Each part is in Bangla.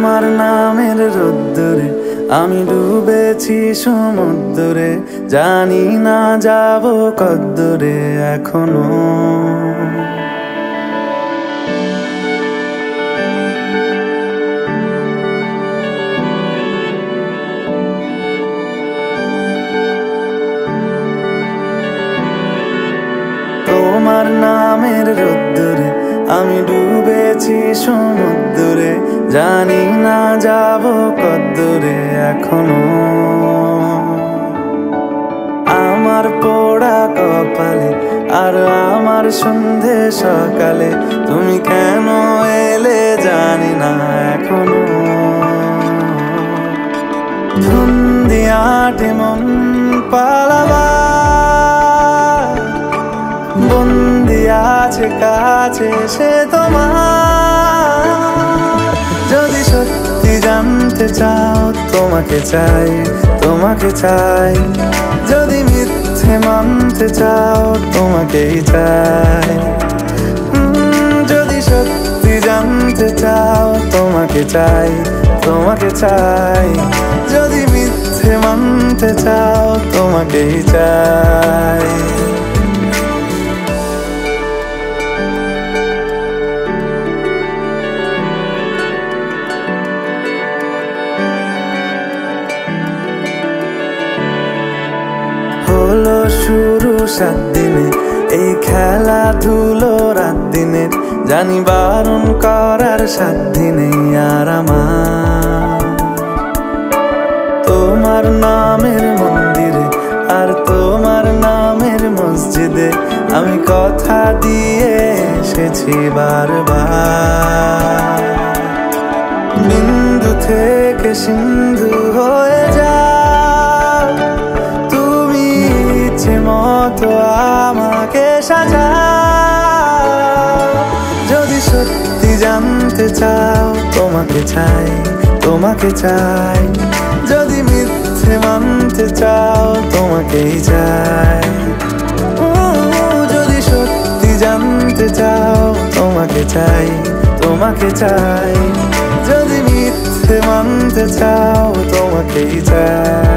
তোমার নামের রোদ্দুরে আমি ডুবেছি সমুদ্রে, জানি না যাব কদ্দুরে এখনো। তোমার নামের রোদ্দুরে আমি ডুবেছি সমুদ্রে, জানি না যাব কদ্দুরে এখনো। আমার পোড়া কপালে আর আমার সন্ধে সকালে তুমি কেন এলে জানি না এখনো। ধুন্দিয়াটে মন পালাবা বন্দি আছে কাছে সে তোমার। যদি সত্যি জানতে চাও তোমাকে চাই, তোমাকে চাই। যদি মিথ্যে মানতে চাও তোমাকেই চাই। যদি সত্যি জানতে চাও তোমাকে চাই, তোমাকে চাই। যদি মিথ্যে মানতে চাও তোমাকেই চাই। হলো শুরু 7 দিনে এই খেলাধুলো রাত দিনে, জানি বারণ করার সাধ্য নেই আর আমার। তোমার নামের মন্দিরে আর তোমার নামের মসজিদে আমি কথা দিয়ে এসেছি বারবার। বিন্দু থেকে সিন্ধু হয়ে যাও তুমি, ইচ্ছে মতো আমাকে সাজাও। যদি সত্যি জানতে চাও তোমাকে চাই, তোমাকে চাই। যদি মিথ্যে মানতে চাও তোমাকেই চাই। যদি সত্যি জানতে চাও তোমাকে চাই, তোমাকে চাই। যদি মিথ্যে মানতে চাও তোমাকেই চাই।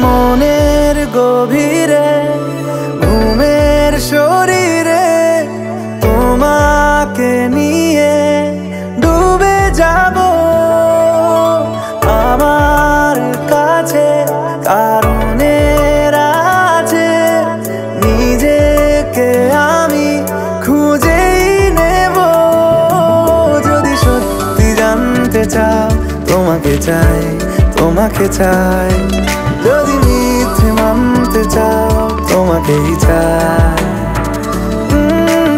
মনের গভীরে ঘুমের শরীরে তোমাকে নিয়ে ডুবে যাব। আমার কাছে কারণের আছে, নিজেকে আমি খুঁজেই নেব। যদি সত্যি জানতে চাও তোমাকে চাই, তোমাকে চাই। যদি মিথ্যে মানতে চাও তোমাকেই চাই।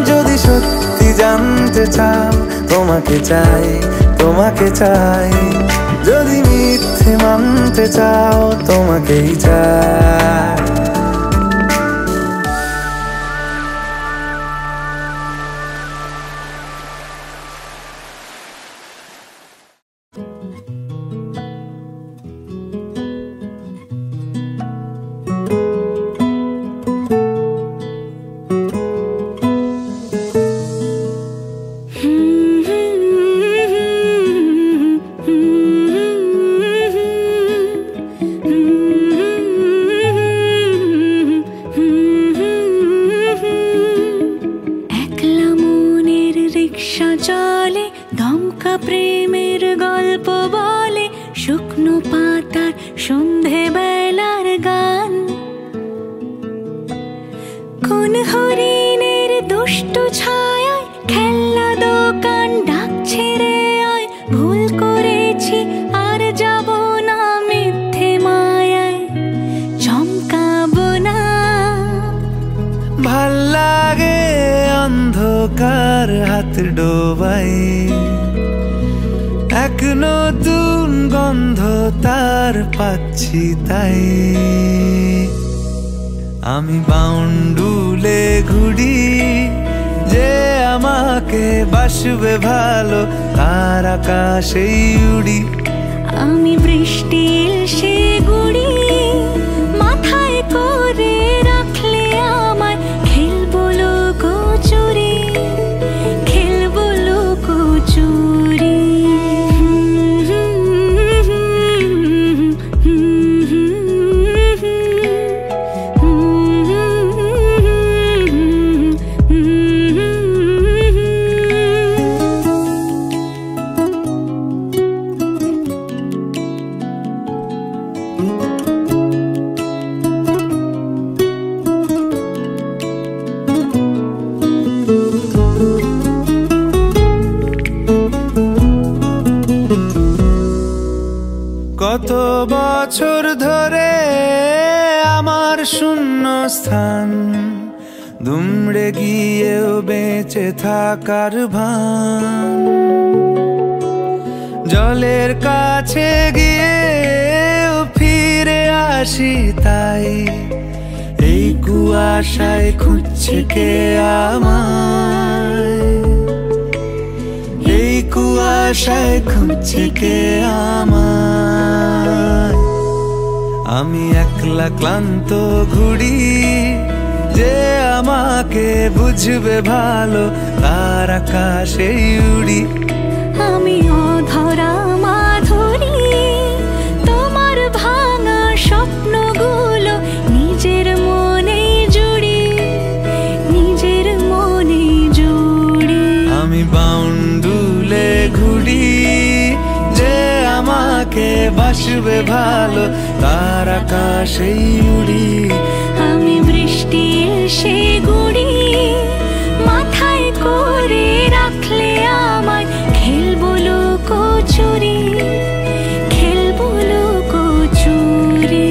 যদি সত্যি জানতে চাও তোমাকে চাই, তোমাকে চাই। যদি মিথ্যে মানতে চাও তোমাকেই চাই। হাত ডোবাই এক এক নতুন গন্ধ তার পাচ্ছি তাই আমি বাউন্ডুলে ঘুরি যে আমাকে বাসবে ভালো তার আকাশেই উড়ি আমি বৃষ্টির সে গুড়ি মাথায় করে রাখলে আমায় খেলবো লুকোচুরি খেলবো লুকোচুরি কত বছর ধরে আমার শূন্য স্থান দুমড়ে গিয়েও বেঁচে থাকার ভান জলের কাছে গিয়েও ফিরে আসি তাই এই কুয়াশায় খুঁজছে কে আমায় এই কুয়াশায় খুঁজছে কে আমায় আমি একলা ক্লান্ত ঘুরি যে আমাকে বুঝবে ভালো তার আকাশেই উড়ি আমি অধরা মাধুরী তোমার ভাঙা স্বপ্নগুলো নিজের মনে জুড়ি নিজের মনে জুড়ি আমি বাউন্ডুলে ঘুরি যে আমাকে বাসবে ভালো তার আকাশেই উড়ি আমি বৃষ্টির সে গুড়ি মাথায় করে রাখলে আমায় খেলবো লুকোচুরি খেলবো লুকোচুরি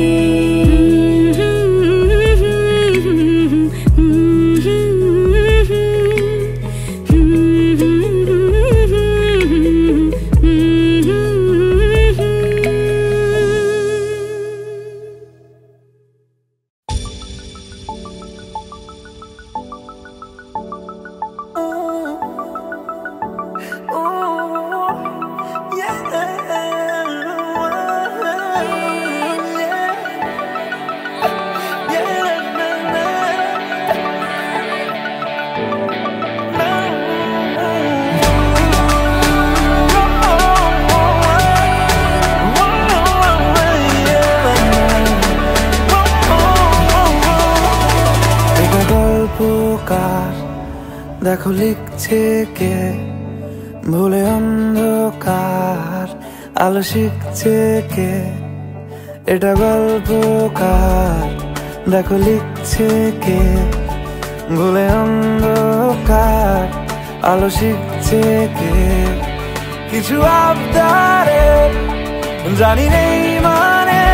দেখো লিখছে কে ভুলে অন্ধকার আলো শিখছে কে এটা গল্পকার দেখো লিখছে কে ভুলে অন্ধকার আলো শিখছে কে কিছু আবদারে জানি নেই মানে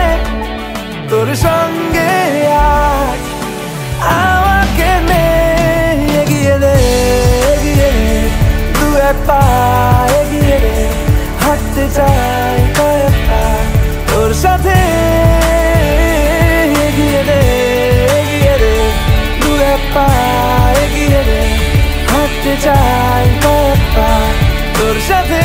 তোর সঙ্গে আজ আমাকে এগিয়ে দে দু এক পা এগিয়ে দে হাঁটতে চাই কয়েক পা তোর সাথে এগিয়ে দে দু এক পা এগিয়ে দে হাঁটতে চাই কয়েক পা তোর সাথে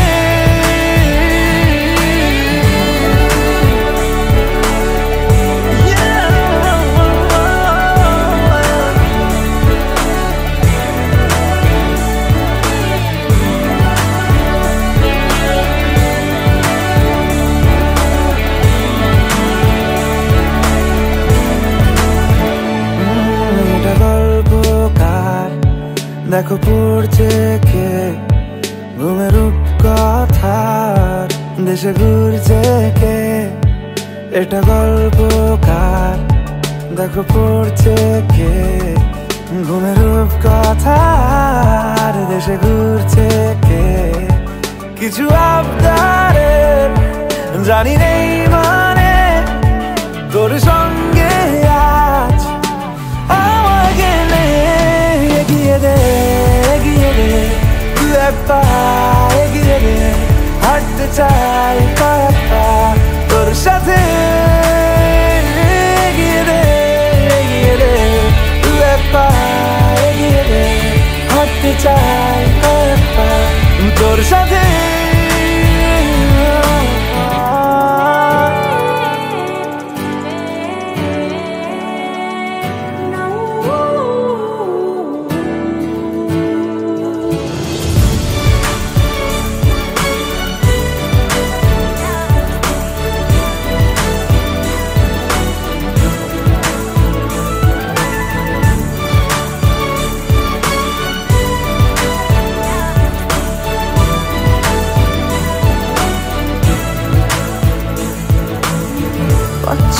দেখো পড়ছে কে ঘুমের রূপকথার দেশে ঘুরছে কে এটা গল্পকার দেখো পড়ছে কে ঘুমের রূপকথার দেশে ঘুরছে কে কিছু আবদারের জানি নেই মানে তোর সঙ্গে আজ আমাকে এগিয়ে দে দু এক পা এগিয়ে দে হাঁটতে চাই তোর সাথে।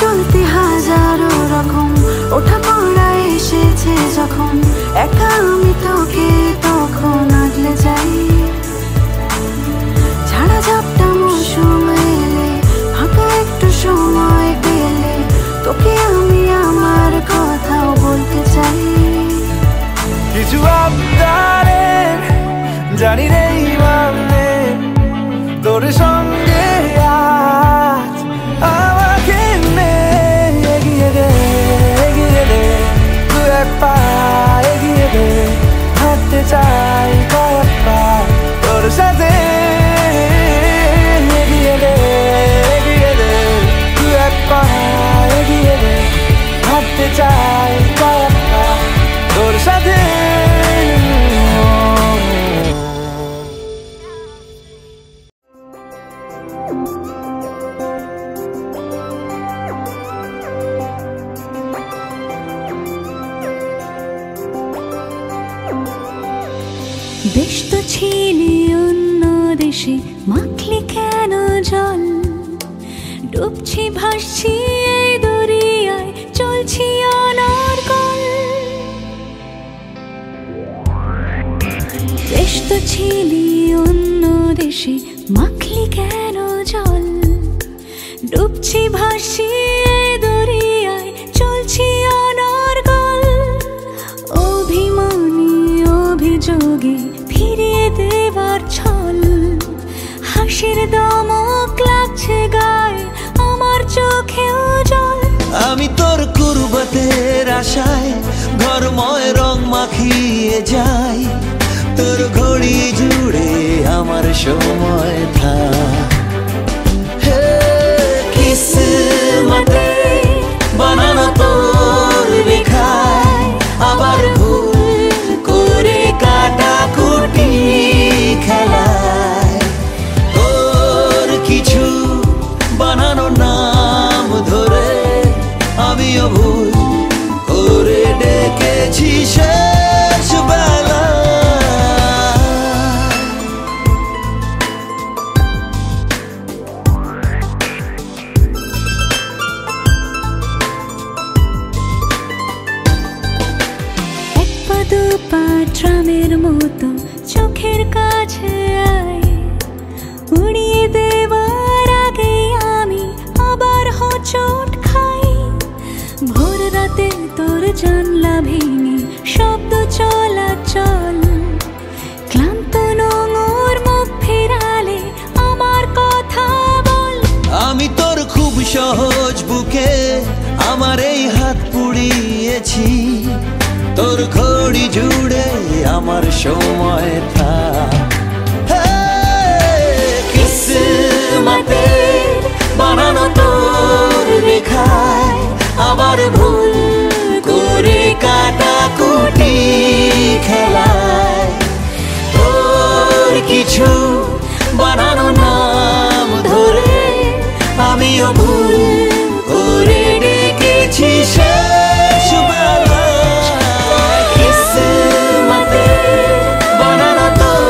চলতে হাজারো রকম ওঠা পড়া এসেছে যখন, একা আমি তোকে তখন আগলে যাই। ছাড়া ঝাপটা মৌসুম এলে, ফাঁকা একটু সময় পেলে, তোকে আমি আমার কথাও বলতে চাই। কিছু আবদারের জানি নেই মানে তোর সঙ্গে আজ আমাকে এগিয়ে দে, এগিয়ে দে, দু এক পা এগিয়ে দে, হাঁটতে চাই কয়েক পা তোর সাথে। এগিয়ে দে, এগিয়ে দে, দু এক পা এগিয়ে দে, হাঁটতে চাই কয়েক পা তোর সাথে। দেশ তো ছিলি অন্য দেশে, মাখলি কেন জল? ডুবছি ভাসছি এই দরিয়ায়, চলছি অনর্গল। দেশ তো ছিলি অন্য দেশে, মাখলি কেন জল? ডুবছি ভাসছি এই দরিয়ায়, চলছি অনর্গল। অভিমানী অভিযোগে ফিরিয়ে দেবার ছল, হাসির দমক লাগছে গায়ে, আমার চোখেও জল। আমি তোর কুরবাতের আশায় ঘরময় রং মাখিয়ে যাই, তোর ঘড়ি জুড়ে আমার সময় থাক। কিসমতে বানানো তোর রেখায়, আবার ভুল করে কাটাকুটি খেলায়, তোর কিছু বানানো নাম ধরে আমিও ভুল করে ডেকেছি শেষ বেলা। ট্রামের মতো চোখের কাছে আয়, উড়িয়ে দেবার আগে আমি আবার হোঁচট খাই। ভোর রাতে তোর জানলা ভেঙে শব্দ চলাচল, ক্লান্ত নোংর মুখ ফেরালে আমার কথা বল। আমি তোর খুব সহজ বুকে আমার এই হাত পুড়িয়েছি, তোর ঘড়ি জুড়ে আমার সময় থাক। কিসমতে বানানো তোর রেখায়, আবার ভুল করে কাটাকুটি খেলায়, তোর কিছু বানানো নাম ধরে আমিও ভুল করে ডেকেছি শেষ বেলা। কিসমতে বানানো তোর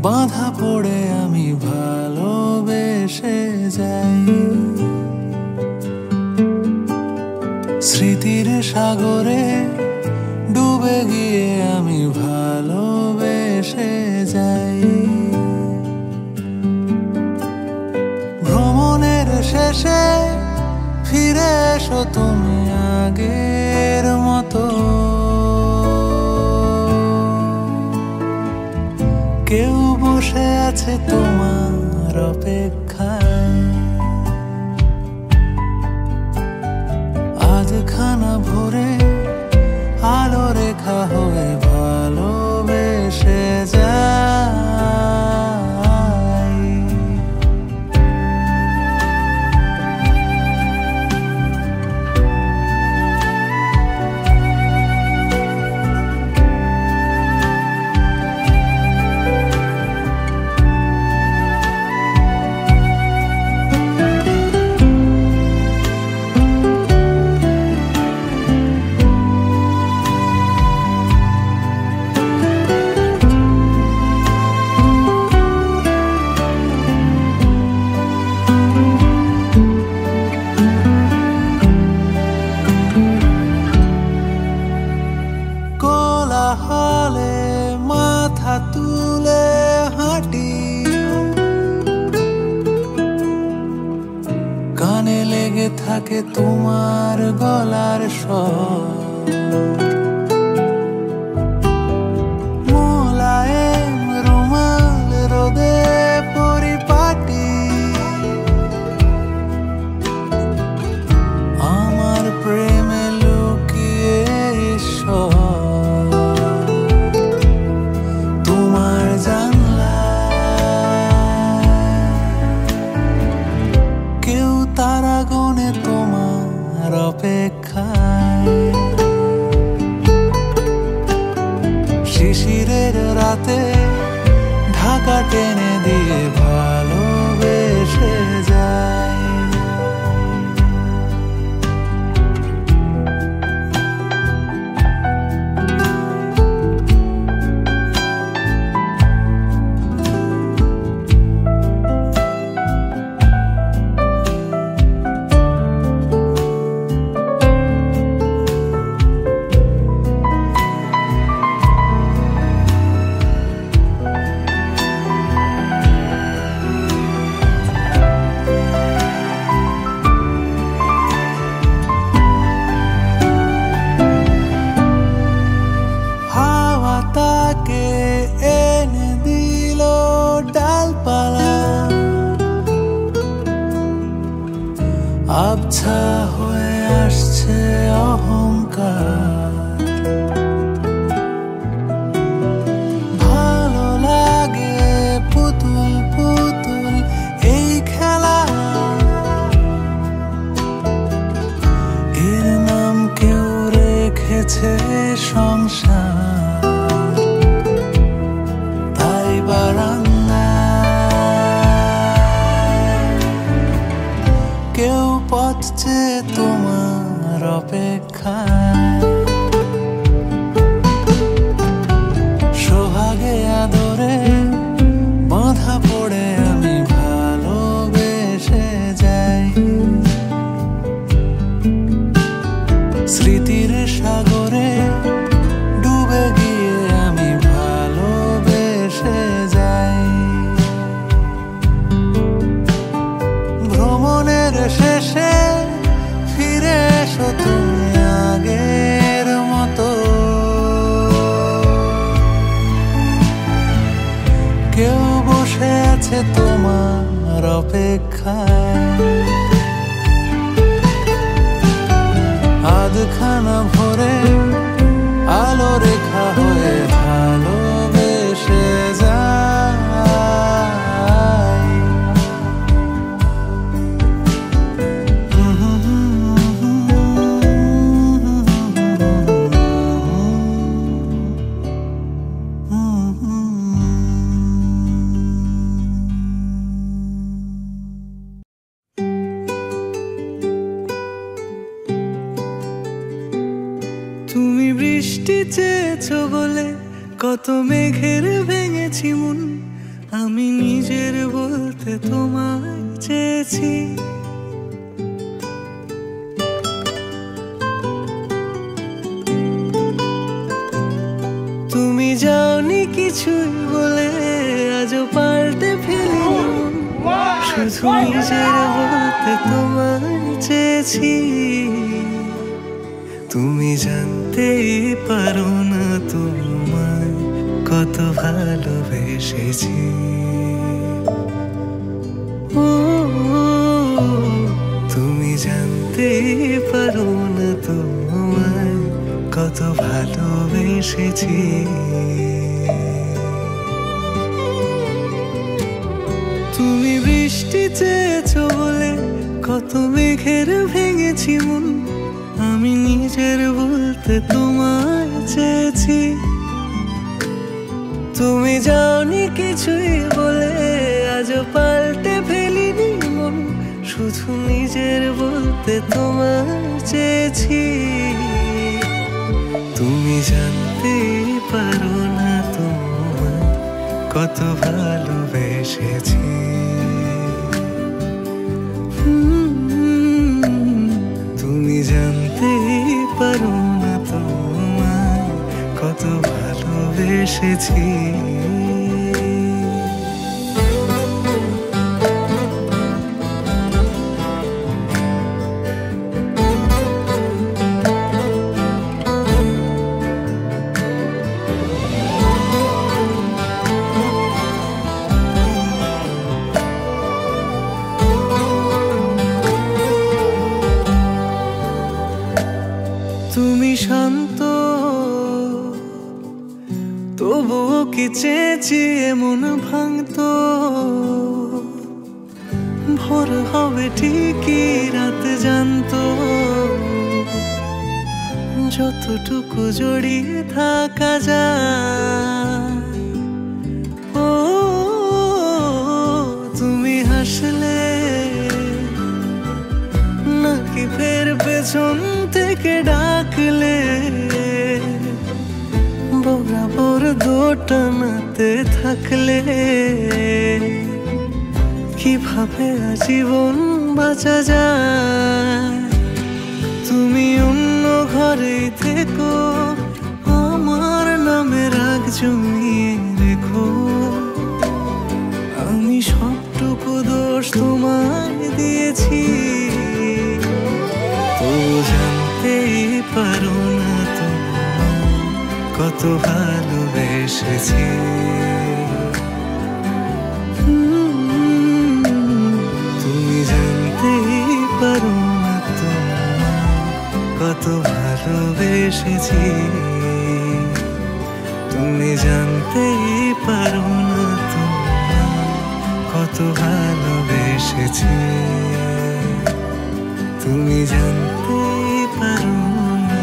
বাঁধা পড়ে আমি ভালোবেসে যাই। স্মৃতির সাগরে ডুবে গিয়ে আমি ভালোবেসে যাই। ভ্রমণের শেষে ফিরে এসো তুমি আগের মতো। কেউ বসে আছে তোমার অপেক্ষায়। আধখানা ভোরে আলো রেখা হয়ে ভালোবেসে যাই। কোলাহলে মাথা তুলে হাঁটি, কানে লেগে থাকে তোমার গলার স্বর। মোলায়েম রুমাল রোদে পরিপাটি, আমার প্রেমে লুকিয়ে ঈশ্বর। তোমার জানলায় কেউ তারা গনে তোমার অপেক্ষায়। শিশিরের রাতে ঢাকা টেনে দিয়ে ভালোবেসে যায়। আবছা হয়ে আসছে অহংকার। ভালো লাগে পুতুল পুতুল এই খেলা, এর নাম কেউ রেখেছে সংসার। তাই বারান্দায় কেউ পথ চেয়ে তোমার অপেক্ষায়। সোহাগে আদরে বাঁধা পড়ে আমি ভালোবেসে যাই। স্মৃতির সাগরে ডুবে গিয়ে আমি ভালোবেসে যাই। ভ্রমণের শেষে ফিরে এসো তুমি আগের মতো। কেউ বসে আছে তোমার অপেক্ষায়। আধখানা ভোরে আলো রেখা হয়ে ভালোবেসে যাই। তুমি বৃষ্টি চেয়েছো বলে কত মেঘের ভেঙেছি মন। আমি নিজের বলতে তোমায় চেয়েছি। তুমি যাওনি কিছুই বলে আজও পাল্টে ফেলি, শুধু নিজের বলতে তোমায় চেয়েছি। তুমি জানতেই পারো না তোমায় কত ভালোবেসেছি। ও তুমি জানতেই পারো না তোমায় কত ভালোবেসেছি। তুমি বৃষ্টি চেয়েছো বলে কত মেঘের ভেঙেছি মন, আমি নিজের বলতে তোমায় চেয়েছি। তুমি যাওনি কিছুই বলে আজও পাল্টে ফেলিনি মন, শুধু নিজের বলতে তোমায় চেয়েছি। তুমি জানতে পারো না তোমায় কত ভালোবেসেছি। তুমি জানতে পারো না তোমায় কত ভালোবেসেছি। তুমি শান্ত তবুও কি চেয়েছি এমন ভাঙতো, ভোর হবে ঠিকই রাত জানতো, যতটুকু জড়িয়ে থাকা যায়। ও তুমি হাসলে নাকি ফের পেছন থেকে ডাকলে, বরাবর দোটানাতে থাকলে কিভাবে আজীবন বাঁচা যায়। তুমি অন্য ঘরে থেকো, আমার নামে রাগ জমিয়ে রেখো, আমি সবটুকু দোষ তোমায় দিয়েছি। তো জানতেই পারো না তোমায় কত ভালোবেসেছি। তুমি জানতেই পারো না তোমায় কত ভালোবেসেছি। তুমি জানতেই পারো না তোমায় কত ভালোবেসেছি। তুমি জানতেই পারো না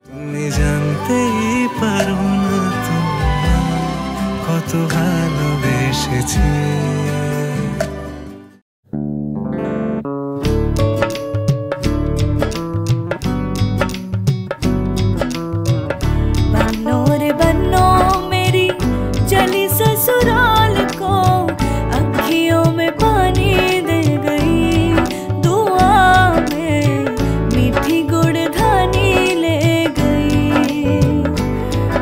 তুমি জানতেই পারো না তোমায় কত ভালোবেসেছি। ससुराल को अखियों में पानी दे गई, दुआ में मीठी गुड़धानी ले गई।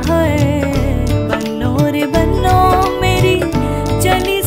हाय बन्नो रे बन्नो मेरी चली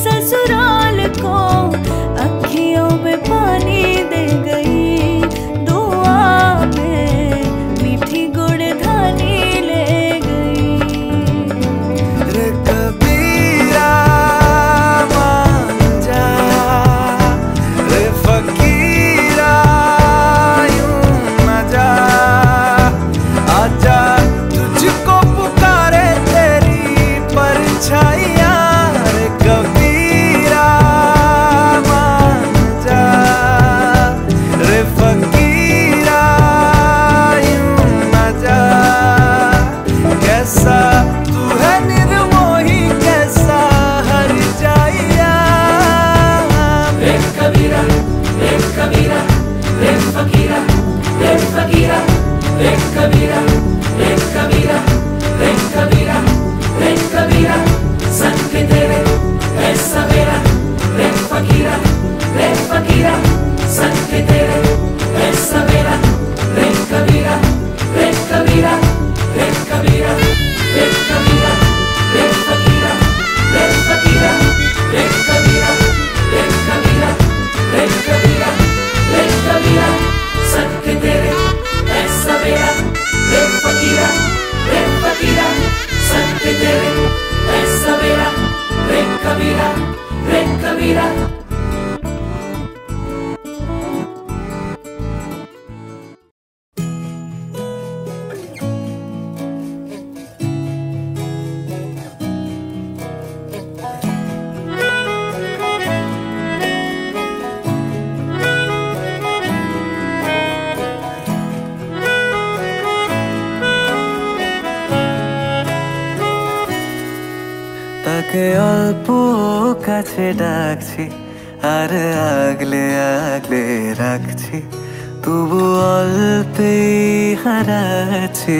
তাকে অল্প কাছে ডাকছি আর আগলে আগলে রাখছি, তবু অল্পেই হারাচ্ছি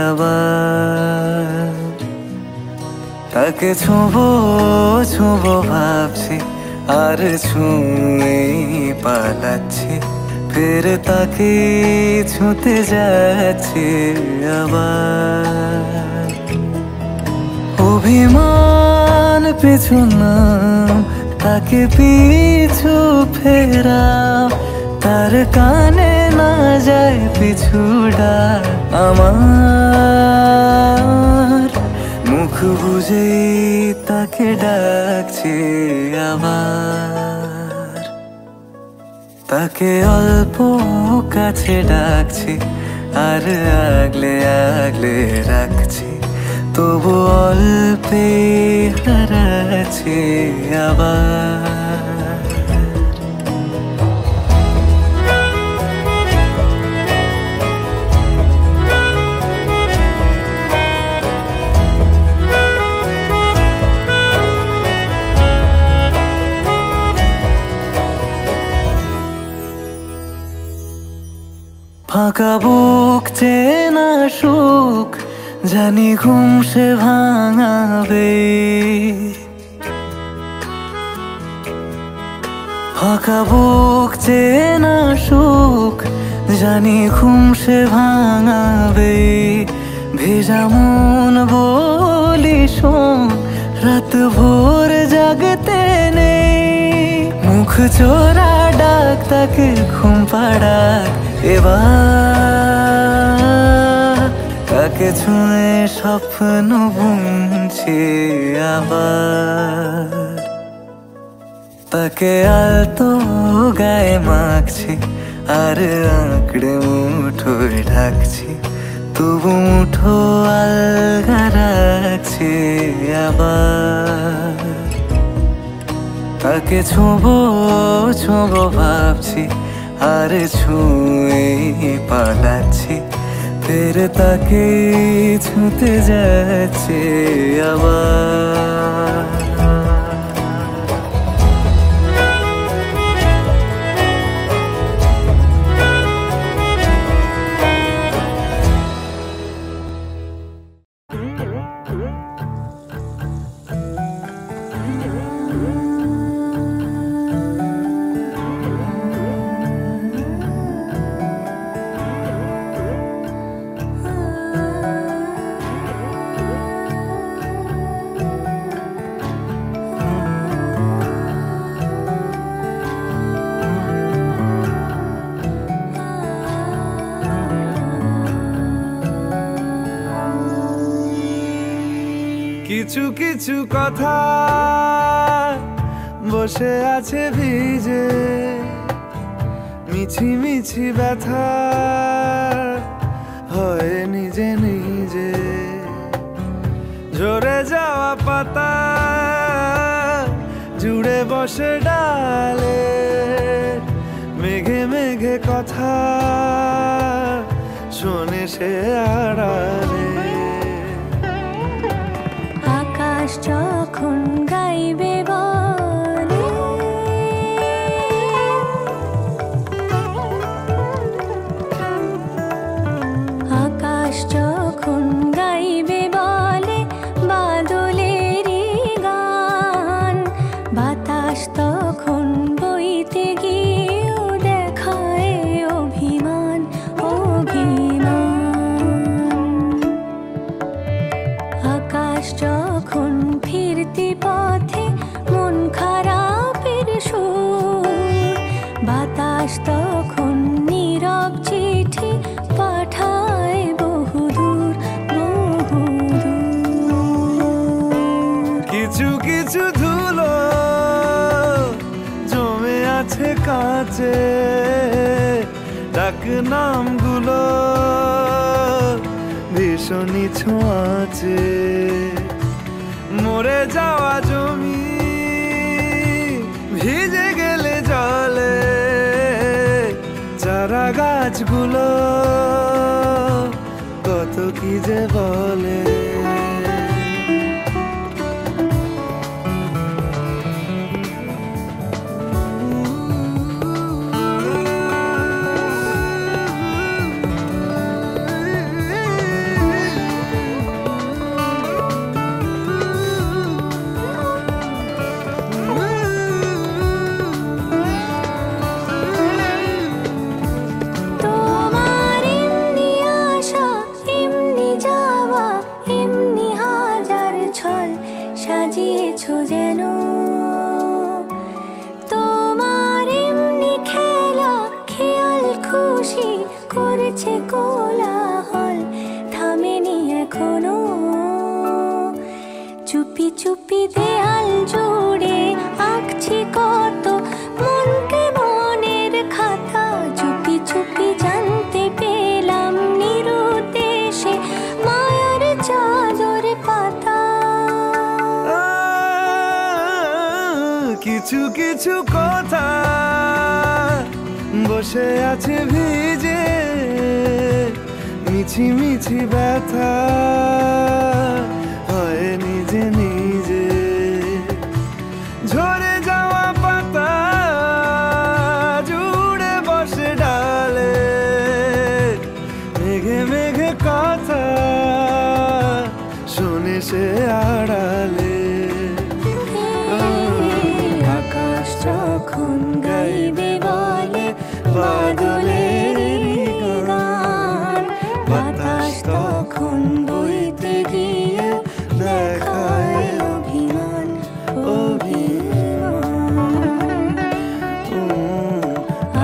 আবার। তাকে ছোঁবো ছোঁবো ভাবছি আর ছুঁয়ে পালাচ্ছি, ফের তাকে ছুঁতে যাচ্ছি আবার। অভিমান পিছু নাম, তাকে পিছু ফেরাও, তার কানে না যায় পিছু ডাক আমার। মুখ বুঝেই তাকে ডাকছি আবার। তাকে অল্প কাছে ডাকছি আর আগলে আগলে রাখছি, তবু অল্পে হারাচ্ছি আবার। ফাঁকা বুক চেনা সুখ জানি ঘুম সে ভাঙাবে, ফাঁকা বুক চেনা সুখ জানি ঘুম সে ভাঙাবে। ভেজা মন বলি শোন, রাত ভোর জাগতে নেই, মুখ চোরা ডাক তাকে ঘুম পাড়াক এবার। তাকে ছুঁয়ে স্বপ্ন বুনছি আবার। তাকে আলতো গায়ে মাখছি আর আঁকড়ে মুঠোয় ঢাকছি, তবু মুঠো আলগা রাখছি আবার। তাকে ছোঁবো ছোঁবো ভাবছি আর ছুঁয়ে পালাচ্ছি, ফের তাকে ছুঁতে যাচ্ছে আবার। কিছু কিছু কথা বসে আছে ভিজে, মিছি মিছি ব্যথা হয় নিজে নিজে। ঝরে যাওয়া পাতা জুড়ে বসে ডালে, মেঘে মেঘে কথা শোনে সে আড়ালে। আকাশ যখন গাইবে বলে, আকাশ যখন গাইবে বলে বাদলেরই গান, বাতাস তখন বইতে গিয়েও দেখায় অভিমান অভিমান। আকাশ যখন ফিরতি পথে মন খারাপের সুর, বাতাস তখন নীরব চিঠি পাঠায় বহুদূর বহুদূর। কিছু কিছু ধুলো জমে আছে কাঁচে, ডাক নামগুলো ভীষণই ছোঁয়াচে। মরে যাওয়া জমি ভিজে গেলে জলে, চারা গাছগুলো কত কি যে বলে। বেজেছে কোলাহল, থামেনি এখনো। চুপি চুপি দেয়াল জুড়ে আঁকছি কত মনকে মনের খাতা। চুপি চুপি জানতে পেলাম নিরুদ্দেশে মায়ার চাদর পাতা। কিছু কিছু কথা বসে আছে ভিজে, মিছি মিছি ব্যথা হয় নিজে নিজে। ঝরে যাওয়া পাতা জুড়ে বসে ডালে, মেঘে মেঘে কথা শোনে সে আড়ালে। আকাশ যখন গাইবে বলে বাদলের গান, বাতাস তখন বইতে গিয়ে দেখায় অভিমান অভিমান।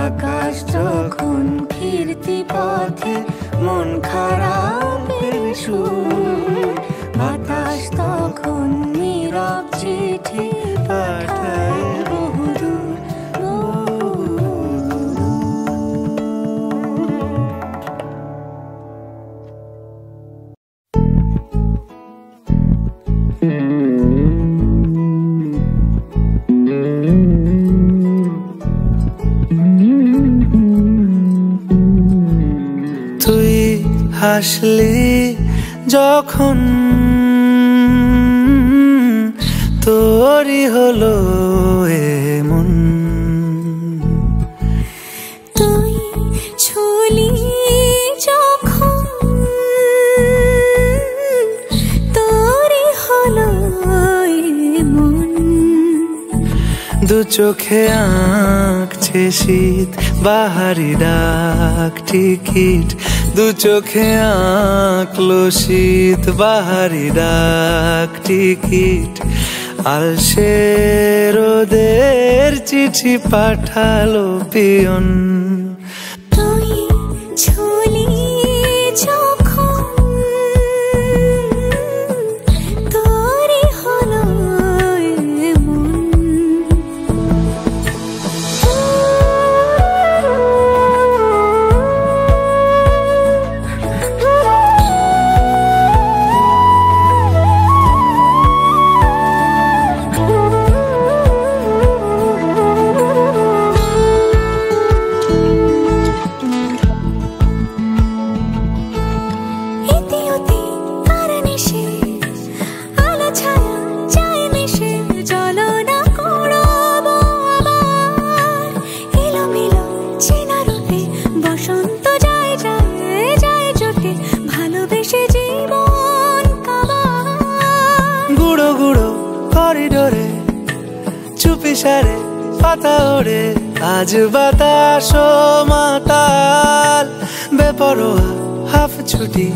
আকাশ যখন ফিরতি পথে মন খারাপের সুর, বাতাস তখন নীরব চিঠি পাঠায় বহুদূর বহুদূর। তুই হাসলি যখন তোরই হলো এমন, তুই ছুলি যখন তোরই হলো এমন। দু চোখে আঁকছে শীত বাহারি ডাক টিকিট, দু চোখে আঁকলো শীত বাহারি ডাক টিকিট। আলসে রোদের চিঠি পাঠালো পিয়ন, তুই ছুলি যখন তোরই হলো এমন। সারে পাতা ওড়ে আজ বাতাস মাতাল, বেপরোয়া হাফ ছুটি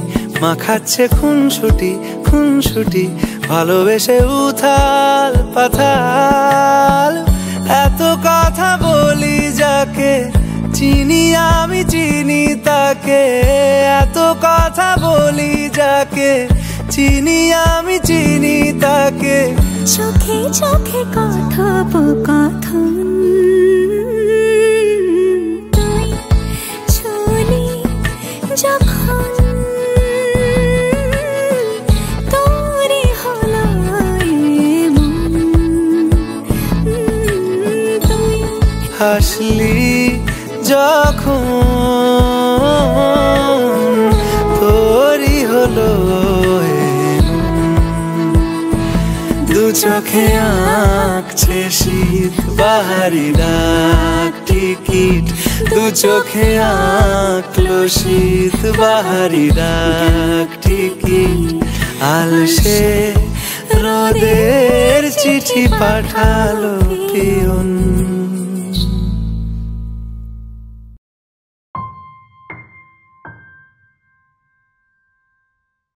মাখাচ্ছে খুনসুটি খুনসুটি, ভালোবেসে উথাল পাথাল। এত কথা বলি যাকে চিনি আমি চিনি তাকে, এত কথা বলি যাকে চিনি আমি চিনি তাকে। চোখে চোখে কথোপকথন, তুই ছুলি যখন তোরই হলো এমন। তুই হাসলি যখন তোরই হলো দু চোখে আঁকছে শীত বাহারি ডাক টিকিট, দু চোখে আঁকলো শীত বাহারি ডাক টিকিট। আলসে রোদের চিঠি পাঠালো।